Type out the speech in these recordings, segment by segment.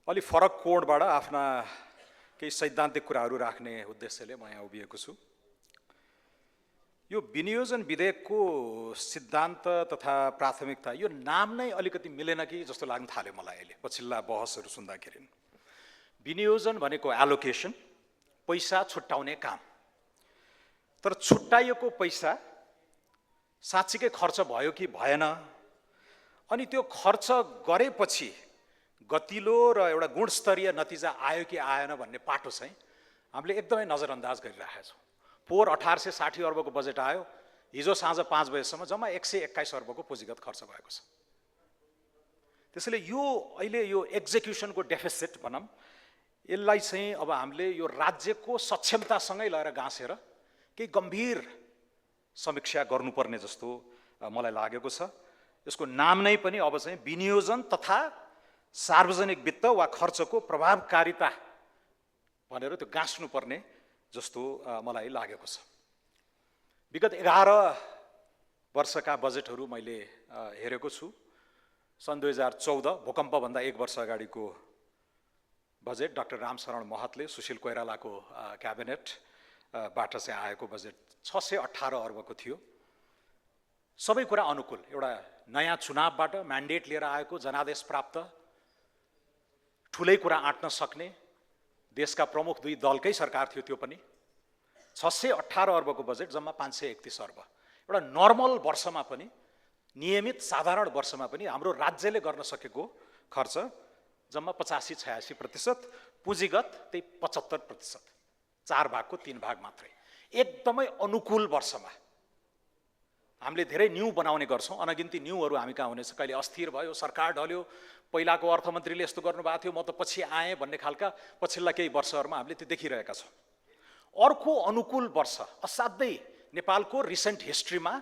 अलि फरक कोणबाट आफ्ना केही सैद्धान्तिक कुराहरू राख्ने उद्देश्यले म यहाँ उभिएको छु। यो विनियोजन विधेयकको सिद्धान्त तथा प्राथमिकता यो नाम नै अलिकति मिलेन कि जस्तो लाग्न थाल्यो मलाई अहिले पछिल्ला बहसहरू सुन्दाखेरि। विनियोजन भनेको एलोकेसन, पैसा छुट्याउने काम। तर छुट्याइएको पैसा साँच्चीकै खर्च भयो कि भएन, अनि त्यो खर्च गरेपछि गतिलो र एउटा गुणस्तरीय नतिजा आयो कि आएन भन्ने पाटो चाहिँ हामीले एकदमै नजरअन्दाज गरिरहेका छौँ। पोहोर 1860 अर्बको बजेट आयो, हिजो साँझ 5 बजेसम्म जम्मा 121 अर्बको पुँजीगत खर्च भएको छ। त्यसैले यो अहिले यो एक्जिक्युसनको डेफिसिट भनौँ, यसलाई चाहिँ अब हामीले यो राज्यको सक्षमतासँगै लिएर गाँसेर केही गम्भीर समीक्षा गर्नुपर्ने जस्तो मलाई लागेको छ। यसको नाम नै पनि अब चाहिँ विनियोजन तथा सार्वजनिक वित्त वा खर्चको प्रभावकारिता भनेर त्यो गाँस्नुपर्ने जस्तो मलाई लागेको छ। विगत 11 वर्षका बजेटहरू मैले हेरेको छु। सन् 2014 भूकम्पभन्दा 1 वर्ष अगाडिको बजेट डाक्टर रामशरण महतले सुशील कोइरालाको क्याबिनेटबाट चाहिँ आएको बजेट 618 अर्बको थियो। सबै कुरा अनुकूल, एउटा नयाँ चुनावबाट म्यान्डेट लिएर आएको, जनादेश प्राप्त, ठुलै कुरा आँट्न सक्ने देशका प्रमुख 2 दलकै सरकार थियो। त्यो पनि 618 अर्बको बजेट जम्मा 531 अर्ब। एउटा नर्मल वर्षमा पनि, नियमित साधारण वर्षमा पनि हाम्रो राज्यले गर्न सकेको खर्च जम्मा 85-86%, पुँजीगत त्यही 75%, 4 भागको 3 भाग मात्रै। एकदमै अनुकूल वर्षमा हामीले धेरै न्यू बनाउने गर्छौँ, अनगिन्ती न्यूहरू हामी कहाँ हुनेछ। कहिले अस्थिर भयो, सरकार ढल्यो, पहिलाको अर्थमन्त्रीले यस्तो गर्नुभएको थियो, म त पछि आएँ भन्ने खालका पछिल्ला केही वर्षहरूमा हामीले त्यो देखिरहेका छौँ। अर्को अनुकूल वर्ष असाध्यै नेपालको रिसेन्ट हिस्ट्रीमा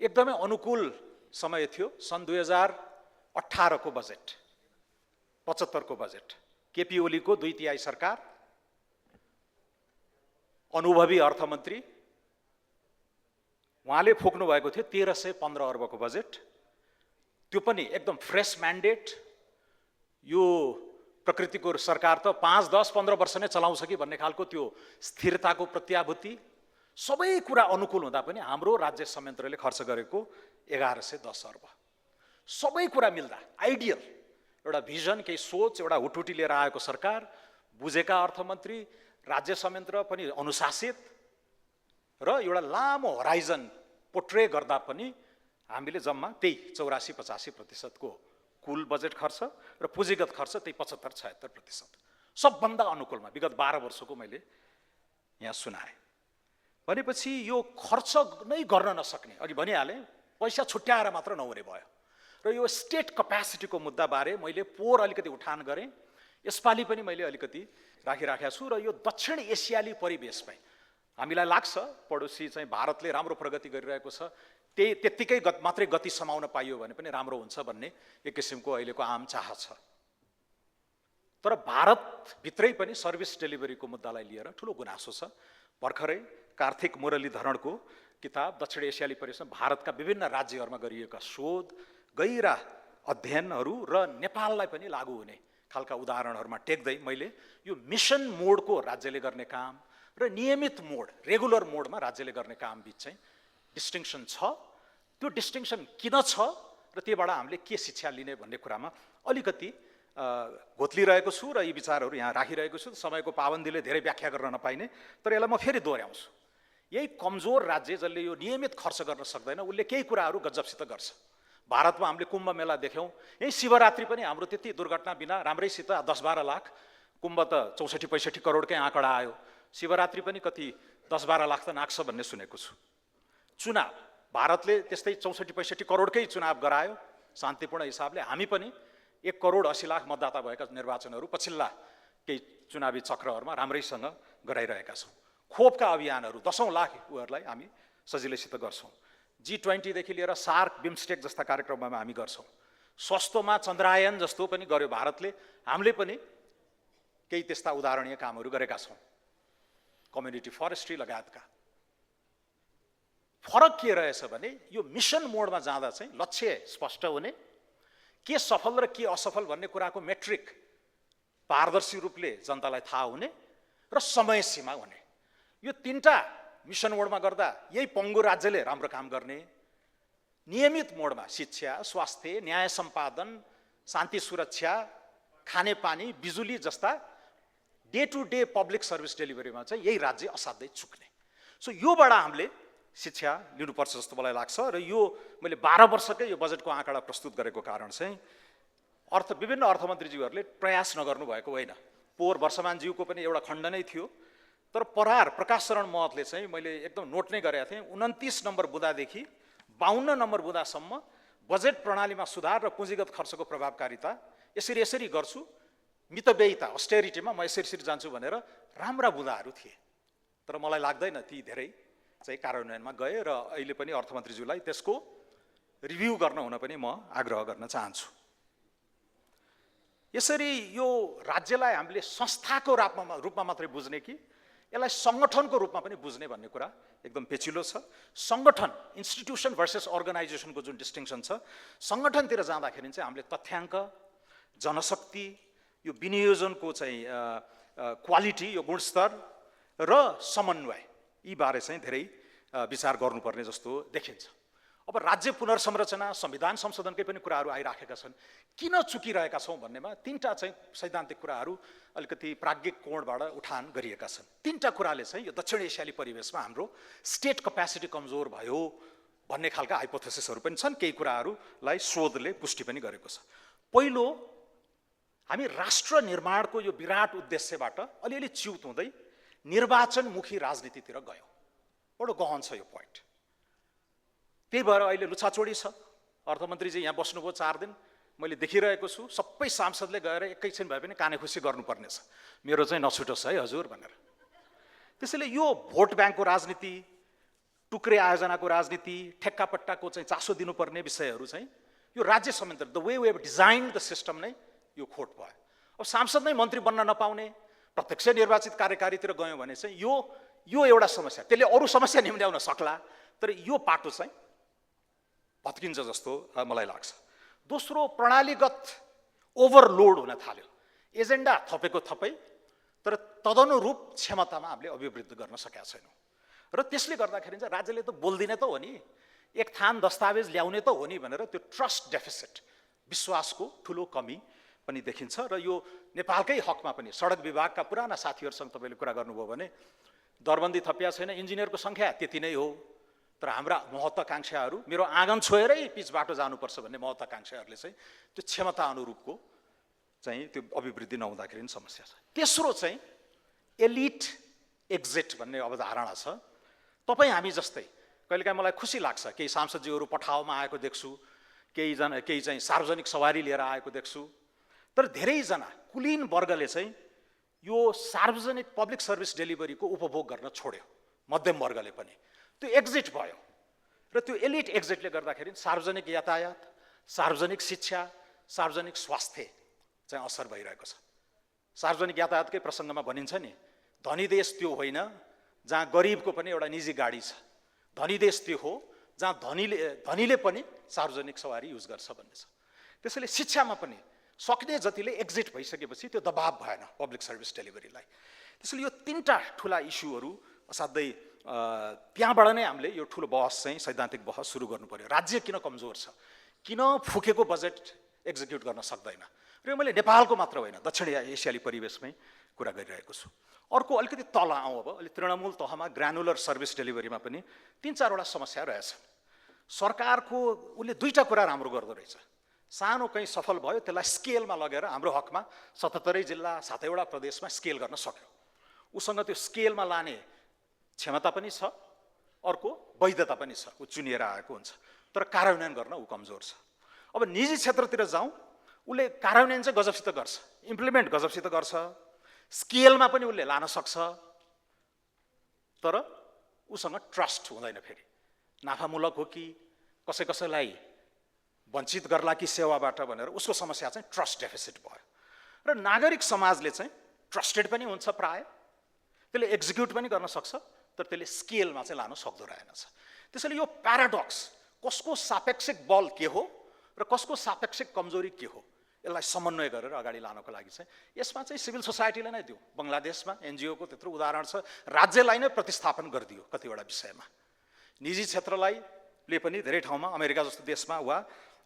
एकदमै अनुकूल समय थियो, सन् 2018 को बजेट, 75 को बजेट। केपी ओलीको 2/3 सरकार, अनुभवी अर्थमन्त्री, उहाँले फोक्नु भएको थियो 1315 अर्बको बजेट। त्यो पनि एकदम फ्रेस म्यान्डेट। यो प्रकृतिको सरकार त 5, 10, 15 वर्ष नै चलाउँछ कि भन्ने खालको त्यो स्थिरताको प्रत्याभूति। सबै कुरा अनुकूल हुँदा पनि हाम्रो राज्य संयन्त्रले खर्च गरेको 1110 अर्ब। सबै कुरा मिल्दा आइडियल, एउटा भिजन, केही सोच, एउटा हुटुटी लिएर आएको सरकार, बुझेका अर्थमन्त्री, राज्य संयन्त्र पनि अनुशासित र एउटा लामो होराइजन पोर्ट्रे गर्दा पनि हामीले जम्मा त्यही 84-85% को कुल बजेट खर्च र पुँजीगत खर्च त्यही 75-76%, सबभन्दा अनुकूलमा विगत 12 वर्षको मैले यहाँ सुनाएँ। भनेपछि यो खर्च नै गर्न नसक्ने, अघि भनिहालेँ, पैसा छुट्याएर मात्र नहुने भयो। र यो स्टेट क्यापेसिटीको मुद्दाबारे मैले पोहोर अलिकति उठान गरेँ, यसपालि पनि मैले अलिकति राखिराखेको छु। र यो दक्षिण एसियाली परिवेशमै हामीलाई लाग्छ पडोसी चाहिँ भारतले राम्रो प्रगति गरिरहेको छ, त्यत्तिकै मात्रै गति समाउन पाइयो भने पनि राम्रो हुन्छ भन्ने एक किसिमको अहिलेको आम चाह छ। तर भारतभित्रै पनि सर्भिस डेलिभरीको मुद्दालाई लिएर ठुलो गुनासो छ। भर्खरै कार्थिक मुरलीधरणको किताब दक्षिण एसियाली परिवेशमा भारतका विभिन्न राज्यहरूमा गरिएका शोध, गहिरा अध्ययनहरू र नेपाललाई पनि लागू हुने खालका उदाहरणहरूमा टेक्दै मैले यो मिसन मोडको राज्यले गर्ने काम र नियमित मोड, रेगुलर मोडमा राज्यले गर्ने काम बिच चाहिँ डिस्टिङसन छ। त्यो डिस्टिङसन किन छ र त्योबाट हामीले के शिक्षा लिने भन्ने कुरामा अलिकति घोत्लिरहेको छु र यी विचारहरू यहाँ राखिरहेको छु। समयको पाबन्दीले धेरै व्याख्या गर्न नपाइने, तर यसलाई म फेरि दोहोऱ्याउँछु। यही कमजोर राज्य जसले यो नियमित खर्च गर्न सक्दैन, उसले केही कुराहरू गजबसित गर्छ। भारतमा हामीले कुम्भ मेला देख्यौँ, यही शिवरात्रि पनि हाम्रो त्यति दुर्घटना बिना राम्रैसित 10-12 लाख, कुम्भ त 64-65 करोडकै आँकडा आयो, शिवरात्रि पनि कति 10-12 लाख त नाग्छ भन्ने सुनेको छु। चुनाव, भारतले त्यस्तै 64-65 करोडकै चुनाव गरायो शान्तिपूर्ण हिसाबले। हामी पनि 1 करोड 80 लाख मतदाता भएका निर्वाचनहरू पछिल्ला केही चुनावी चक्रहरूमा राम्रैसँग गराइरहेका छौँ। खोपका अभियानहरू 10औं लाख उहरूलाई हामी सजिलैसित गर्छौँ। G20 देखि लिएर सार्क, बिम्स्टेक जस्ता कार्यक्रममा हामी गर्छौँ। सस्तोमा चन्द्रायन जस्तो पनि गर्यो भारतले, हामीले पनि केही त्यस्ता उदाहरणीय कामहरू गरेका छौँ, कम्युनिटी फरेस्ट्री लगायतका। फरक के रहेछ भने यो मिसन मोडमा जाँदा चाहिँ लक्ष्य स्पष्ट हुने, के सफल र के असफल भन्ने कुराको मेट्रिक पारदर्शी रूपले जनतालाई थाहा हुने र समय सीमा हुने, यो तीनटा मिसन मोडमा गर्दा यही पङ्गु राज्यले राम्रो काम गर्ने, नियमित मोडमा शिक्षा, स्वास्थ्य, न्याय सम्पादन, शान्ति सुरक्षा, खानेपानी, बिजुली जस्ता day to day public service डेलिभरीमा चाहिँ यही राज्य असाध्यै चुक्ने। सो योबाट हामीले शिक्षा लिनुपर्छ जस्तो मलाई लाग्छ। र यो मैले 12 वर्षकै यो बजेटको आँकडा प्रस्तुत गरेको कारण चाहिँ विभिन्न अर्थमन्त्रीज्यूहरूले प्रयास नगर्नु भएको होइन। पोहोर वर्षमानज्यूको पनि एउटा खण्ड नै थियो, तर प्रकाश शरण महतले चाहिँ मैले एकदम नोट नै गरेका थिएँ, 29 नम्बर बुँदादेखि 52 नम्बर बुँदासम्म बजेट प्रणालीमा सुधार र पुँजीगत खर्चको प्रभावकारिता यसरी गर्छु, मितव्ययिता अस्टेरिटीमा म यसरी जान्छु भनेर राम्रा बुँदाहरू थिए। तर मलाई लाग्दैन ती धेरै चाहिँ कार्यान्वयनमा गए र अहिले पनि अर्थमन्त्रीज्यूलाई त्यसको रिभ्यू गर्न हुन पनि म आग्रह गर्न चाहन्छु। यसरी यो राज्यलाई हामीले संस्थाको रूपमा मात्रै बुझ्ने कि यसलाई सङ्गठनको रूपमा पनि बुझ्ने भन्ने कुरा एकदम पेचिलो छ। सङ्गठन, इन्स्टिट्युसन भर्सेस अर्गनाइजेसनको जुन डिस्टिङसन छ, सङ्गठनतिर जाँदाखेरि चाहिँ हामीले तथ्याङ्क, जनशक्ति, यो विनियोजनको चाहिँ क्वालिटी, यो गुणस्तर र समन्वय, यी बारे चाहिँ धेरै विचार गर्नुपर्ने जस्तो देखिन्छ। अब राज्य पुनर्संरचना, संविधान संशोधनकै पनि कुराहरू आइराखेका छन्। किन चुकिरहेका छौँ भन्नेमा तीनटा चाहिँ सैद्धान्तिक कुराहरू अलिकति प्राज्ञिक कोणबाट उठान गरिएका छन्। तीनटा कुराले चाहिँ यो दक्षिण एसियाली परिवेशमा हाम्रो स्टेट क्यापेसिटी कमजोर भयो भन्ने खालका हाइपोथेसिसहरू पनि छन्। केही कुराहरूलाई शोधले पुष्टि पनि गरेको छ। पहिलो, हामी राष्ट्र निर्माणको यो विराट उद्देश्यबाट अलिअलि च्युत हुँदै निर्वाचनमुखी राजनीतितिर गयौँ। बडो गहन छ यो पोइन्ट। त्यही भएर अहिले लुछाचोडी छ। अर्थमन्त्रीजी यहाँ बस्नुभयो 4 दिन, मैले देखिरहेको छु सबै सांसदले गएर एकैछिन भए पनि काने खुसी गर्नुपर्नेछ, मेरो चाहिँ नछुटोस् है हजुर भनेर। त्यसैले यो भोट ब्याङ्कको राजनीति, टुक्रे आयोजनाको राजनीति, ठेक्कापट्टाको चाहिँ चासो दिनुपर्ने विषयहरू चाहिँ यो राज्य संयन्त्र, the way we have designed the system नै यो खोट भयो। अब सांसद नै मन्त्री बन्न नपाउने, प्रत्यक्ष निर्वाचित कार्यकारीतिर गयौँ भने चाहिँ यो एउटा समस्या, त्यसले अरू समस्या निम्त्याउन सक्ला, तर यो पाटो चाहिँ भत्किन्छ जस्तो मलाई लाग्छ। दोस्रो, प्रणालीगत ओभरलोड हुन थाल्यो, एजेन्डा थपेको थपै, तर तदनुरूप क्षमतामा हामीले अभिवृद्धि गर्न सकेका छैनौँ। र त्यसले गर्दाखेरि चाहिँ राज्यले त बोल्दिने त हो नि, एक थान दस्तावेज ल्याउने त हो नि भनेर त्यो ट्रस्ट डेफिसिट, विश्वासको ठुलो कमी पनि देखिन्छ। र यो नेपालकै हकमा पनि सडक विभागका पुराना साथीहरूसँग तपाईँले कुरा गर्नुभयो भने दरबन्दी थपिया छैन, इन्जिनियरको सङ्ख्या त्यति नै हो, तर हाम्रा महत्त्वाकांक्षाहरू मेरो आँगन छोएरै पिच बाटो जानुपर्छ भन्ने महत्त्वाकांक्षाहरूले चाहिँ त्यो क्षमता अनुरूपको चाहिँ त्यो अभिवृद्धि नहुँदाखेरि पनि समस्या छ। तेस्रो चाहिँ एलिट एक्जिट भन्ने अवधारणा छ। तपाईँ हामी जस्तै कहिलेकाहीँ मलाई खुसी लाग्छ, केही सांसदजीहरू पठाउमा आएको देख्छु, केही चाहिँ सार्वजनिक सवारी लिएर आएको देख्छु, तर धेरैजना कुलीन वर्गले चाहिँ यो सार्वजनिक पब्लिक सर्भिस डेलिभरीको उपभोग गर्न छोड्यो, मध्यम वर्गले पनि त्यो एक्जिट भयो। र त्यो एलिट एक्जिटले गर्दाखेरि सार्वजनिक यातायात, सार्वजनिक शिक्षा, सार्वजनिक स्वास्थ्य चाहिँ असर भइरहेको छ। सार्वजनिक यातायातकै प्रसङ्गमा भनिन्छ नि, धनी देश त्यो होइन जहाँ गरिबको पनि एउटा निजी गाडी छ, धनी देश त्यो हो जहाँ धनीले पनि सार्वजनिक सवारी युज गर्छ भन्ने छ। त्यसैले शिक्षामा पनि सक्ने जतिले एक्जिट भइसकेपछि त्यो दबाब भएन पब्लिक सर्भिस डेलिभरीलाई। त्यसैले यो तीनटा ठुला इस्युहरू असाध्यै त्यहाँबाट नै हामीले यो ठुलो बहस चाहिँ सैद्धान्तिक बहस सुरु गर्नु पर्यो। राज्य किन कमजोर छ, किन फुकेको बजेट एक्जिक्युट गर्न सक्दैन, र यो मैले नेपालको मात्र होइन दक्षिण एसियाली परिवेशमै कुरा गरिरहेको छु। अर्को अलिकति तल आउँ, अब अलिक तृणमूल तहमा ग्रानुलर सर्भिस डेलिभरीमा पनि 3-4वटा समस्या रहेछ। सरकारको उसले दुईटा कुरा राम्रो गर्दो रहेछ, सानो कहीँ सफल भयो त्यसलाई स्केलमा लगेर हाम्रो हकमा 77 जिल्ला 7वटा प्रदेशमा स्केल गर्न सक्यो, उसँग त्यो स्केलमा लाने क्षमता पनि छ, अर्को वैधता पनि छ, ऊ चुनिएर आएको हुन्छ, तर कार्यान्वयन गर्न ऊ कमजोर छ। अब निजी क्षेत्रतिर जाउँ, उसले कार्यान्वयन चाहिँ गजबसित गर्छ, इम्प्लिमेन्ट गजबसित गर्छ, स्केलमा पनि उसले लान सक्छ, तर उसँग ट्रस्ट हुँदैन। फेरि नाफामूलक हो कि कसैलाई वञ्चित गर्ला कि सेवाबाट भनेर उसको समस्या चाहिँ ट्रस्ट डेफिसिट भयो। र नागरिक समाजले चाहिँ ट्रस्टेड पनि हुन्छ प्राय, त्यसले एक्जिक्युट पनि गर्न सक्छ, तर त्यसले स्केलमा चाहिँ लान सक्दो रहेनछ। त्यसैले यो प्याराडक्स, कसको सापेक्षिक बल के हो र कसको सापेक्षिक कमजोरी के हो, यसलाई समन्वय गरेर अगाडि लानको लागि चाहिँ यसमा चाहिँ सिभिल सोसाइटीले नै दियो। बङ्गलादेशमा एनजिओको त्यत्रो उदाहरण छ, राज्यलाई नै प्रतिस्थापन गरिदियो कतिवटा विषयमा। निजी क्षेत्रले पनि धेरै ठाउँमा अमेरिका जस्तो देशमा वा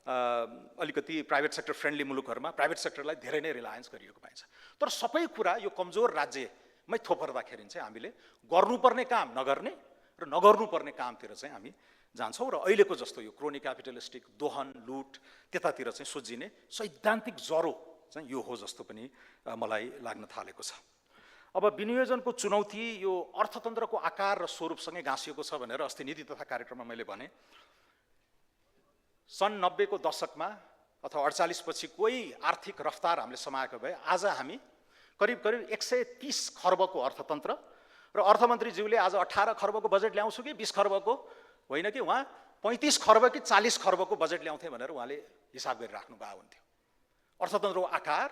अलिकति प्राइभेट सेक्टर फ्रेन्डली मुलुकहरूमा प्राइभेट सेक्टरलाई धेरै नै रिलायन्स गरिएको पाइन्छ। तर सबै कुरा यो कमजोर राज्यमै थोपर्दाखेरि चाहिँ हामीले गर्नुपर्ने काम नगर्ने र नगर्नुपर्ने कामतिर चाहिँ हामी जान्छौँ र अहिलेको जस्तो यो क्रोनी क्यापिटलिस्टिक दोहन लुट त्यतातिर चाहिँ सोझिने सैद्धान्तिक ज्वरो चाहिँ यो हो जस्तो पनि मलाई लाग्न थालेको छ। अब विनियोजनको चुनौती यो अर्थतन्त्रको आकार र स्वरूपसँगै गाँसिएको छ भनेर अस्ति नीति तथा कार्यक्रममा मैले भने। सन् 90 को दशकमा अथवा 48 पछि कोही आर्थिक रफ्तार हामीले समाएको भए आज हामी करिब 130 खर्बको अर्थतन्त्र र अर्थमन्त्रीज्यूले आज 18 खर्बको बजेट ल्याउँछु कि 20 खर्बको होइन कि उहाँ 35 खर्ब कि 40 खर्बको बजेट ल्याउँथे भनेर उहाँले हिसाब गरिराख्नु भएको हुन्थ्यो। अर्थतन्त्रको आकार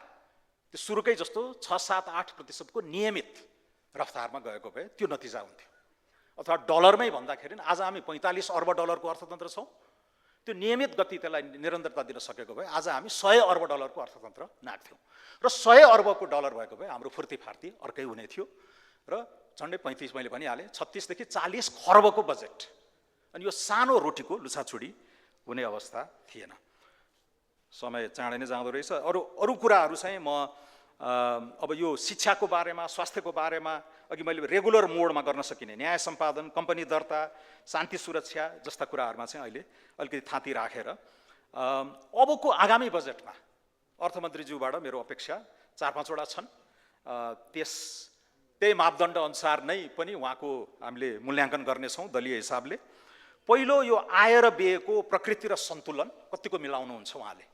त्यो सुरुकै जस्तो 6-7-8% नियमित रफ्तारमा गएको भए त्यो नतिजा हुन्थ्यो। अथवा डलरमै भन्दाखेरि आज हामी 45 अर्ब डलरको अर्थतन्त्र छौँ। त्यो नियमित गति त्यसलाई निरन्तरता दिन सकेको भए आज हामी 100 अर्ब डलरको अर्थतन्त्र नाग्थ्यौँ र 100 अर्बको डलर भएको भए हाम्रो फुर्तीफार्ती अर्कै हुने थियो र झन्डै 35 मैले भनिहालेँ 36 देखि 40 खर्बको बजेट। अनि यो सानो रोटीको लुछाछुडी हुने अवस्था थिएन। समय चाँडै नै जाँदो रहेछ। अरू कुराहरू चाहिँ म अब यो शिक्षाको बारेमा, स्वास्थ्यको बारेमा अघि मैले रेगुलर मोडमा गर्न सकिने न्याय सम्पादन, कम्पनी दर्ता, शान्ति सुरक्षा जस्ता कुराहरूमा चाहिँ अहिले अलिकति थाँती राखेर अबको आगामी बजेटमा अर्थमन्त्रीज्यूबाट मेरो अपेक्षा 4-5 वटा छन्। त्यही मापदण्ड अनुसार नै पनि उहाँको हामीले मूल्याङ्कन गर्नेछौँ दलीय हिसाबले। पहिलो यो आय र व्ययको प्रकृति र सन्तुलन कतिको मिलाउनुहुन्छ उहाँले,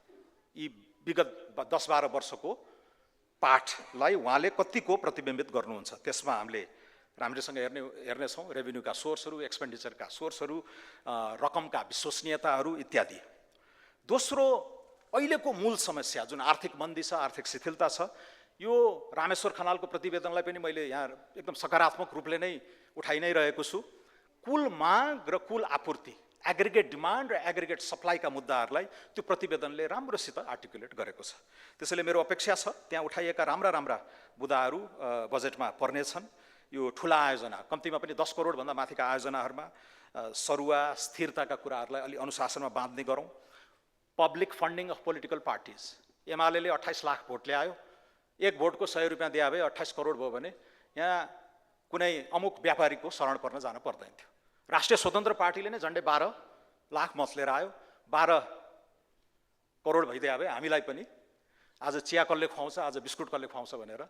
यी विगत 10-12 वर्षको पाठलाई उहाँले कतिको प्रतिबिम्बित गर्नुहुन्छ, त्यसमा हामीले राम्रैसँग हेर्नेछौँ। रेभिन्यूका सोर्सहरू, एक्सपेन्डिचरका सोर्सहरू, रकमका विश्वसनीयताहरू इत्यादि। दोस्रो, अहिलेको मूल समस्या जुन आर्थिक मन्दी छ, आर्थिक शिथिलता छ, यो रामेश्वर खनालको प्रतिवेदनलाई पनि मैले यहाँ एकदम सकारात्मक रूपले नै उठाइ नै रहेको छु। कुल माग र कुल आपूर्ति, एग्रिगेट डिमान्ड र एग्रिगेट सप्लाईका मुद्दाहरूलाई त्यो प्रतिवेदनले राम्रोसित आर्टिकुलेट गरेको छ। त्यसैले मेरो अपेक्षा छ त्यहाँ उठाइएका राम्रा मुद्दाहरू बजेटमा पर्नेछन्। यो ठुला आयोजना, कम्तीमा पनि 10 करोडभन्दा माथिका आयोजनाहरूमा सरुवा स्थिरताका कुराहरूलाई अलि अनुशासनमा बाँध्ने गरौँ। Public funding of political parties, UML 28 lakh भोट ल्यायो, एक भोटको 100 रुपियाँ दिए भए 28 करोड भयो भने यहाँ कुनै अमुक व्यापारीको शरण पर्न जान पर्दैन थियो। राष्ट्रिय स्वतन्त्र पार्टीले नै झन्डै 12 लाख मत लिएर आयो, 12 करोड भइदिए भए हामीलाई पनि आज चिया कसले खुवाउँछ, आज बिस्कुट कसले खुवाउँछ भनेर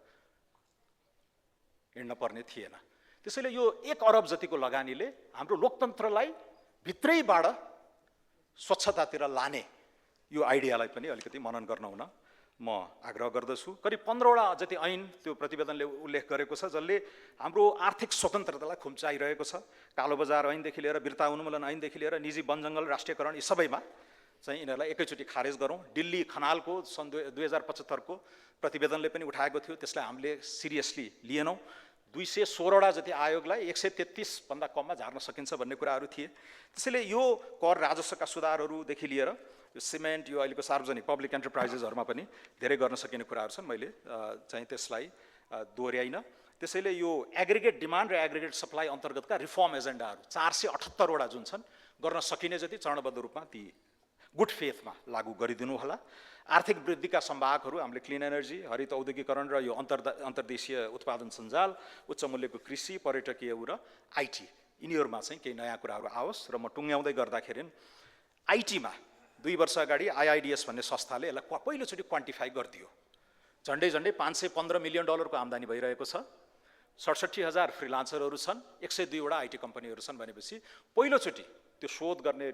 हिँड्न पर्ने थिएन। त्यसैले यो 1 अरब जतिको लगानीले हाम्रो लोकतन्त्रलाई भित्रैबाट स्वच्छतातिर लाने यो आइडियालाई पनि अलिकति मनन गर्न हुन म आग्रह गर्दछु। करिब 15 वटा जति ऐन त्यो प्रतिवेदनले उल्लेख गरेको छ जसले हाम्रो आर्थिक स्वतन्त्रतालाई खुम्चाइरहेको छ। कालो बजार ऐनदेखि लिएर बिर्ता उन्मूलन ऐनदेखि लिएर निजी वन जङ्गल राष्ट्रियकरण, यी सबैमा चाहिँ यिनीहरूलाई एकैचोटि खारेज गरौँ। दिल्ली खनालको सन् 2075 को प्रतिवेदनले पनि उठाएको थियो, त्यसलाई हामीले सिरियसली लिएनौँ। 216 वटा जति आयोगलाई 133 भन्दा कममा झार्न सकिन्छ भन्ने कुराहरू थिए। त्यसैले यो कर राजस्वका सुधारहरूदेखि लिएर यो सिमेन्ट, यो अहिलेको सार्वजनिक पब्लिक एन्टरप्राइजेसहरूमा पनि धेरै गर्न सकिने कुराहरू छन्। मैले चाहिँ त्यसलाई दोहोऱ्याइन। त्यसैले यो एग्रिगेट डिमान्ड र एग्रिगेट सप्लाई अन्तर्गतका रिफर्म एजेन्डाहरू 478 वटा जुन छन् गर्न सकिने जति चरणबद्ध रूपमा ती गुड फेथमा लागू गरिदिनु होला। आर्थिक वृद्धिका सम्भागहरू हामीले क्लिन एनर्जी, हरित औद्योगिकरण र यो अन्तर्देशीय उत्पादन सञ्जाल, उच्च मूल्यको कृषि, पर्यटकीय र आइटी, यिनीहरूमा चाहिँ केही नयाँ कुराहरू आओस्। र म टुङ्ग्याउँदै गर्दाखेरि आइटीमा 2 वर्ष अगाडि आइआइडिएस भन्ने संस्थाले यसलाई पहिलोचोटि क्वान्टिफाई गरिदियो। झन्डै 515 मिलियन डलरको आम्दानी भइरहेको छ, 67,000 फ्रिलान्सरहरू छन्, 102 वटा आइटी कम्पनीहरू छन् भनेपछि पहिलोचोटि त्यो शोध गर्ने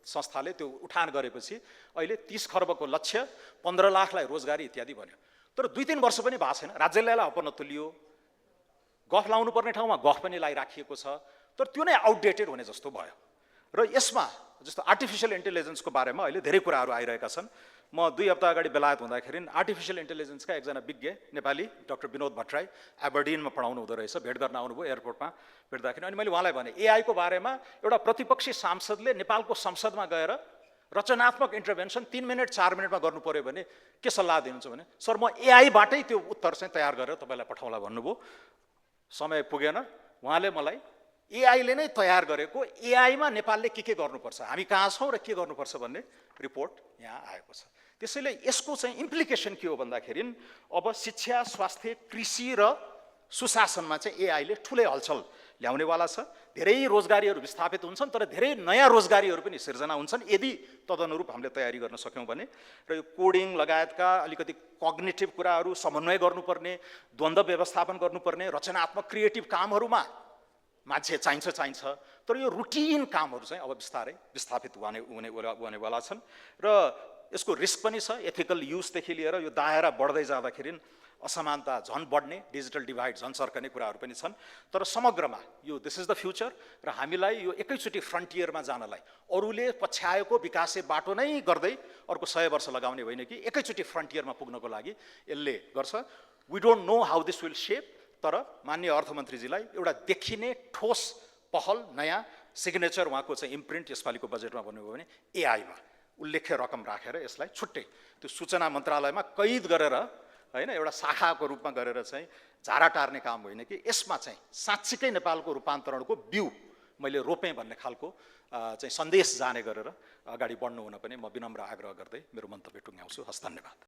संस्थाले त्यो उठान गरेपछि अहिले 30 खर्बको लक्ष्य, 15 लाखलाई रोजगारी इत्यादि भन्यो। तर 2-3 वर्ष पनि भएको छैन, राज्यले यसलाई अपन्न तुलियो। गफ लाउनु पर्ने ठाउँमा गफ पनि लगाइराखिएको छ, तर त्यो नै आउटडेटेड हुने जस्तो भयो। र यसमा जस्तो आर्टिफिसियल इन्टेलिजेन्सको बारेमा अहिले धेरै कुराहरू आइरहेका छन्। म 2 हप्ता अगाडि बेलायत हुँदाखेरि आर्टिफिसियल इन्टेलिजेन्सका एकजना विज्ञ नेपाली डाक्टर विनोद भट्टराई एबरडिनमा पढाउनु हुँदो रहेछ, भेट गर्न आउनुभयो एयरपोर्टमा भेट्दाखेरि। अनि मैले उहाँलाई भने एआईको बारेमा एउटा प्रतिपक्षी सांसदले नेपालको संसदमा गएर रचनात्मक इन्टरभेन्सन 3 मिनट 4 मिनटमा गर्नु पर्यो भने के सल्लाह दिनुहुन्छ भने सर म एआईबाटै त्यो उत्तर चाहिँ तयार गरेर तपाईँलाई पठाउँला भन्नुभयो। समय पुगेन, उहाँले मलाई एआईले नै तयार गरेको एआईमा नेपालले के गर्नुपर्छ, हामी कहाँ छौँ र के गर्नुपर्छ भन्ने रिपोर्ट यहाँ आएको छ। त्यसैले यसको चाहिँ इम्प्लिकेसन के हो भन्दाखेरि अब शिक्षा, स्वास्थ्य, कृषि र सुशासनमा चाहिँ एआईले ठुलै हलचल ल्याउनेवाला छ। धेरै रोजगारीहरू विस्थापित हुन्छन्, तर धेरै नयाँ रोजगारीहरू पनि सिर्जना हुन्छन् यदि तदनुरूप हामीले तयारी गर्न सक्यौँ भने। र यो कोडिङ लगायतका अलिकति कग्निटिभ कुराहरू समन्वय गर्नुपर्ने, द्वन्द्व व्यवस्थापन गर्नुपर्ने, रचनात्मक क्रिएटिभ कामहरूमा मान्छे चाहिन्छ। तर यो रुटिन कामहरू चाहिँ अब बिस्तारै विस्थापित हुनेवाला छन् र यसको रिस्क पनि छ। एथिकल युजदेखि लिएर यो दायरा बढ्दै जाँदाखेरि असमानता झन् बढ्ने, डिजिटल डिभाइड झन् सर्कने कुराहरू पनि छन्। तर समग्रमा यो दिस इज द फ्युचर र हामीलाई यो एकैचोटि फ्रन्टियरमा जानलाई अरूले पछ्याएको विकासे बाटो नै गर्दै अर्को 100 वर्ष लगाउने होइन कि एकैचोटि फ्रन्टियरमा पुग्नको लागि यसले गर्छ। We don't know how this will shape, तर माननीय अर्थमन्त्रीजीलाई एउटा देखिने ठोस पहल, नयाँ सिग्नेचर उहाँको चाहिँ इम्प्रिन्ट यसपालिको बजेटमा भन्नुभयो भने एआईमा उल्लेख्य रकम राखेर यसलाई छुट्टै त्यो सूचना मन्त्रालयमा कैद गरेर हैन एउटा शाखाको रूपमा गरेर चाहिँ झारा टार्ने काम होइन कि यसमा चाहिँ साँच्चीकै नेपालको रूपान्तरणको बिउ मैले रोपेँ भन्ने खालको चाहिँ सन्देश जाने गरेर अगाडि बढ्नु हुन पनि म विनम्र आग्रह गर्दै मेरो मन्तव्य टुङ्ग्याउँछु। हस्, धन्यवाद।